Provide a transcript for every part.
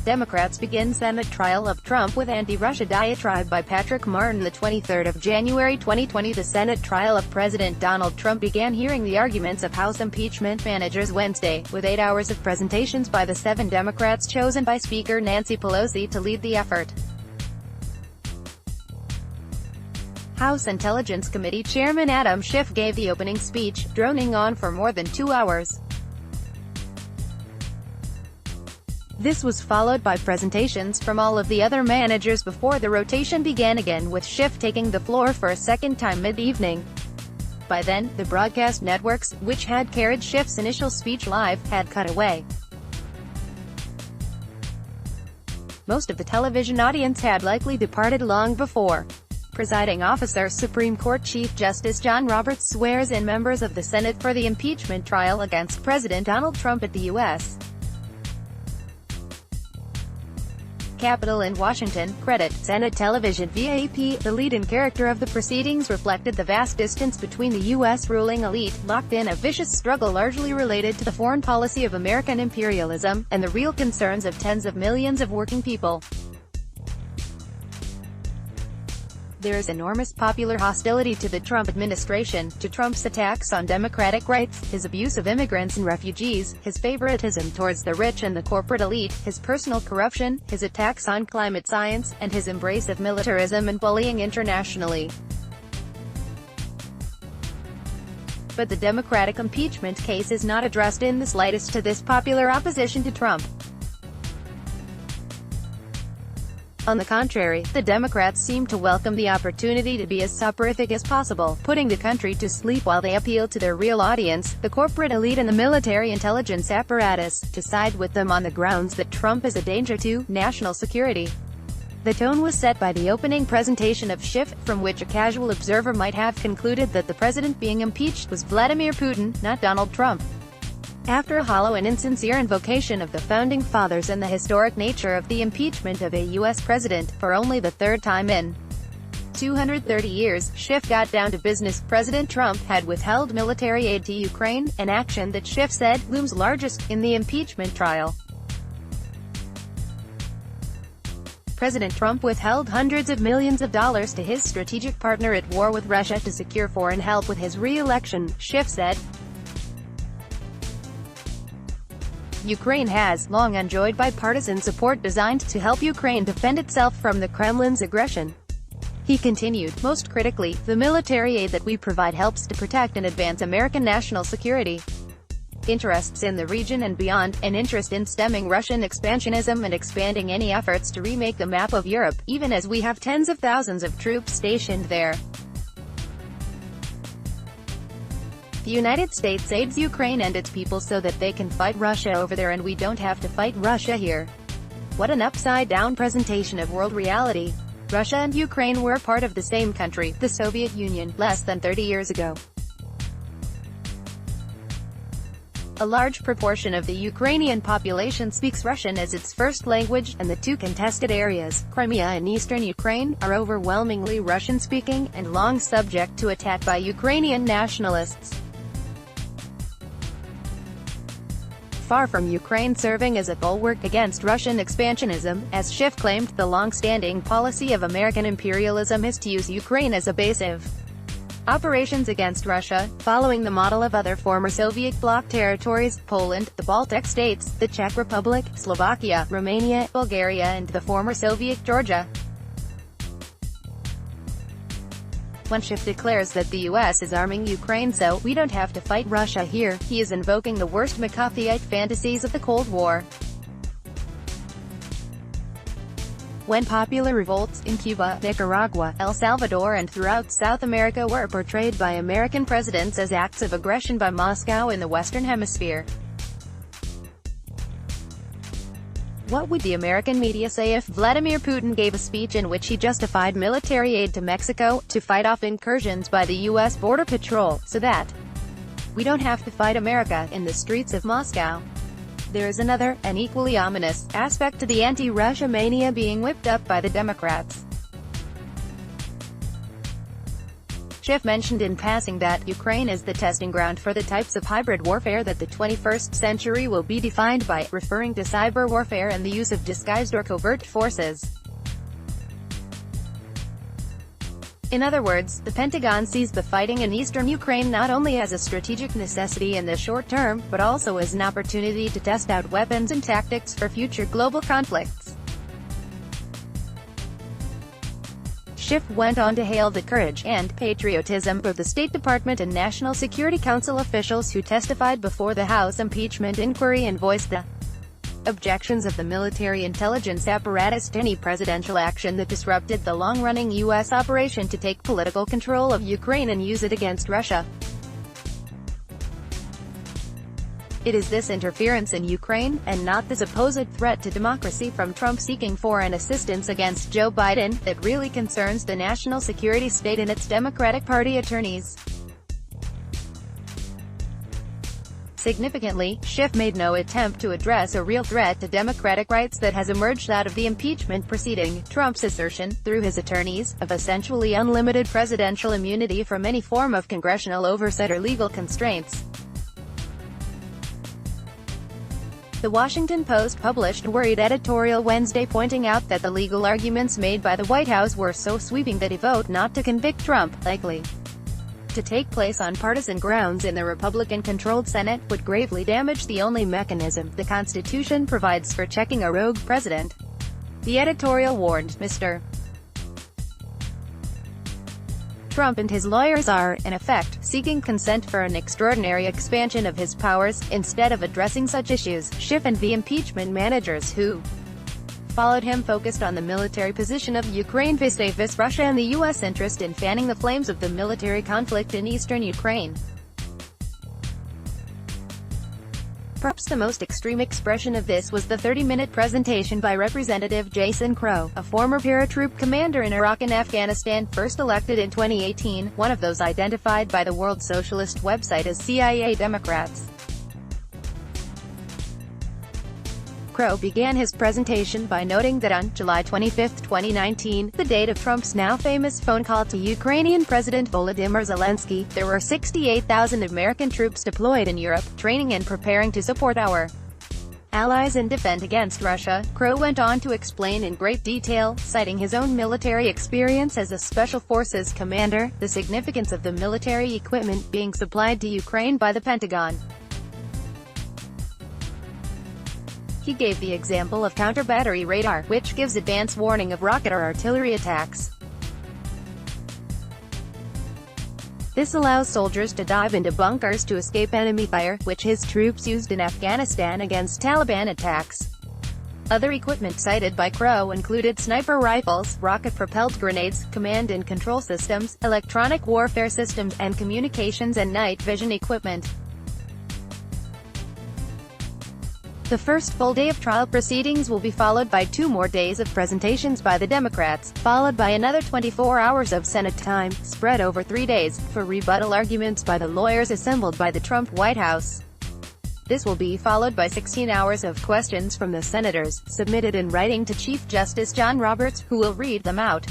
Democrats begin Senate trial of Trump with anti-Russia diatribe by Patrick Martin. The 23rd of January 2020, the Senate trial of President Donald Trump began hearing the arguments of House impeachment managers Wednesday, with 8 hours of presentations by the 7 Democrats chosen by Speaker Nancy Pelosi to lead the effort. House Intelligence Committee Chairman Adam Schiff gave the opening speech, droning on for more than 2 hours. This was followed by presentations from all of the other managers before the rotation began again, with Schiff taking the floor for a second time mid-evening. By then, the broadcast networks, which had carried Schiff's initial speech live, had cut away. Most of the television audience had likely departed long before. Presiding officer Supreme Court Chief Justice John Roberts swears in members of the Senate for the impeachment trial against President Donald Trump at the U.S. Capitol in Washington. Credit: Senate television. VIP. The lead-in character of the proceedings reflected the vast distance between the U.S. ruling elite, locked in a vicious struggle largely related to the foreign policy of American imperialism, and the real concerns of tens of millions of working people. There is enormous popular hostility to the Trump administration, to Trump's attacks on democratic rights, his abuse of immigrants and refugees, his favoritism towards the rich and the corporate elite, his personal corruption, his attacks on climate science, and his embrace of militarism and bullying internationally. But the Democratic impeachment case is not addressed in the slightest to this popular opposition to Trump. On the contrary, the Democrats seem to welcome the opportunity to be as soporific as possible, putting the country to sleep while they appeal to their real audience, the corporate elite and the military intelligence apparatus, to side with them on the grounds that Trump is a danger to national security. The tone was set by the opening presentation of Schiff, from which a casual observer might have concluded that the president being impeached was Vladimir Putin, not Donald Trump. After a hollow and insincere invocation of the Founding Fathers and the historic nature of the impeachment of a U.S. president, for only the third time in 230 years, Schiff got down to business. President Trump had withheld military aid to Ukraine, an action that Schiff said looms largest in the impeachment trial. President Trump withheld hundreds of millions of dollars to his strategic partner at war with Russia to secure foreign help with his re-election, Schiff said. Ukraine has long enjoyed bipartisan support designed to help Ukraine defend itself from the Kremlin's aggression. He continued, most critically, the military aid that we provide helps to protect and advance American national security. Interests in the region and beyond, an interest in stemming Russian expansionism and expanding any efforts to remake the map of Europe, even as we have tens of thousands of troops stationed there. The United States aids Ukraine and its people so that they can fight Russia over there and we don't have to fight Russia here. What an upside-down presentation of world reality. Russia and Ukraine were part of the same country, the Soviet Union, less than 30 years ago. A large proportion of the Ukrainian population speaks Russian as its first language, and the two contested areas, Crimea and eastern Ukraine, are overwhelmingly Russian-speaking, and long subject to attack by Ukrainian nationalists. Far from Ukraine serving as a bulwark against Russian expansionism, as Schiff claimed, the long-standing policy of American imperialism is to use Ukraine as a base of operations against Russia, following the model of other former Soviet bloc territories, Poland, the Baltic states, the Czech Republic, Slovakia, Romania, Bulgaria and the former Soviet Georgia. When Schiff declares that the U.S. is arming Ukraine so we don't have to fight Russia here, he is invoking the worst McCarthyite fantasies of the Cold War. When popular revolts in Cuba, Nicaragua, El Salvador and throughout South America were portrayed by American presidents as acts of aggression by Moscow in the Western Hemisphere. What would the American media say if Vladimir Putin gave a speech in which he justified military aid to Mexico, to fight off incursions by the U.S. Border Patrol, so that we don't have to fight America in the streets of Moscow? There is another, and equally ominous, aspect to the anti-Russia mania being whipped up by the Democrats. Schiff mentioned in passing that Ukraine is the testing ground for the types of hybrid warfare that the 21st century will be defined by, referring to cyber warfare and the use of disguised or covert forces. In other words, the Pentagon sees the fighting in eastern Ukraine not only as a strategic necessity in the short term, but also as an opportunity to test out weapons and tactics for future global conflicts. Schiff went on to hail the courage and patriotism of the State Department and National Security Council officials who testified before the House impeachment inquiry and voiced the objections of the military intelligence apparatus to any presidential action that disrupted the long-running U.S. operation to take political control of Ukraine and use it against Russia. It is this interference in Ukraine, and not the supposed threat to democracy from Trump seeking foreign assistance against Joe Biden, that really concerns the national security state and its Democratic Party attorneys. Significantly, Schiff made no attempt to address a real threat to democratic rights that has emerged out of the impeachment proceeding, Trump's assertion, through his attorneys, of essentially unlimited presidential immunity from any form of congressional oversight or legal constraints. The Washington Post published a worried editorial Wednesday pointing out that the legal arguments made by the White House were so sweeping that a vote not to convict Trump, likely to take place on partisan grounds in the Republican-controlled Senate, would gravely damage the only mechanism the Constitution provides for checking a rogue president. The editorial warned, Mr. Trump and his lawyers are, in effect, seeking consent for an extraordinary expansion of his powers, instead of addressing such issues. Schiff and the impeachment managers who followed him focused on the military position of Ukraine vis-a-vis Russia and the U.S. interest in fanning the flames of the military conflict in eastern Ukraine. Perhaps the most extreme expression of this was the 30-minute presentation by Representative Jason Crow, a former paratroop commander in Iraq and Afghanistan, first elected in 2018, one of those identified by the World Socialist website as CIA Democrats. Crow began his presentation by noting that on July 25, 2019, the date of Trump's now famous phone call to Ukrainian President Volodymyr Zelensky, there were 68,000 American troops deployed in Europe, training and preparing to support our allies in defense against Russia. Crow went on to explain in great detail, citing his own military experience as a Special Forces commander, the significance of the military equipment being supplied to Ukraine by the Pentagon. He gave the example of counter-battery radar, which gives advance warning of rocket or artillery attacks. This allows soldiers to dive into bunkers to escape enemy fire, which his troops used in Afghanistan against Taliban attacks. Other equipment cited by Crow included sniper rifles, rocket-propelled grenades, command and control systems, electronic warfare systems, and communications and night vision equipment. The first full day of trial proceedings will be followed by 2 more days of presentations by the Democrats, followed by another 24 hours of Senate time, spread over 3 days, for rebuttal arguments by the lawyers assembled by the Trump White House. This will be followed by 16 hours of questions from the senators, submitted in writing to Chief Justice John Roberts, who will read them out.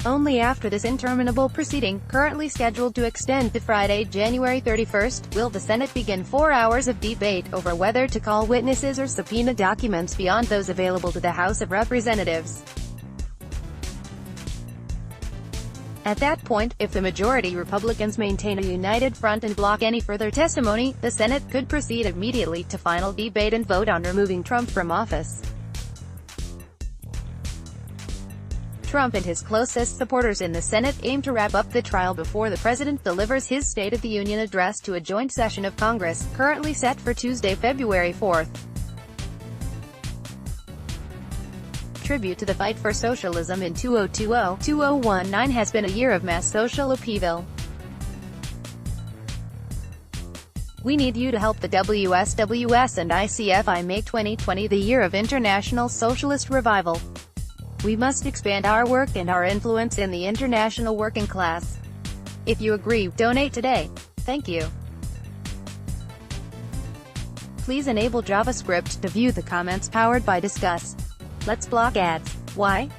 Only after this interminable proceeding, currently scheduled to extend to Friday, January 31st, will the Senate begin 4 hours of debate over whether to call witnesses or subpoena documents beyond those available to the House of Representatives. At that point, if the majority Republicans maintain a united front and block any further testimony, the Senate could proceed immediately to final debate and vote on removing Trump from office. Trump and his closest supporters in the Senate aim to wrap up the trial before the president delivers his State of the Union address to a joint session of Congress, currently set for Tuesday, February 4th. Tribute to the fight for socialism in 2020-2019 has been a year of mass social upheaval. We need you to help the WSWS and ICFI make 2020 the year of international socialist revival. We must expand our work and our influence in the international working class. If you agree, donate today. Thank you. Please enable JavaScript to view the comments powered by Discuss. Let's block ads. Why?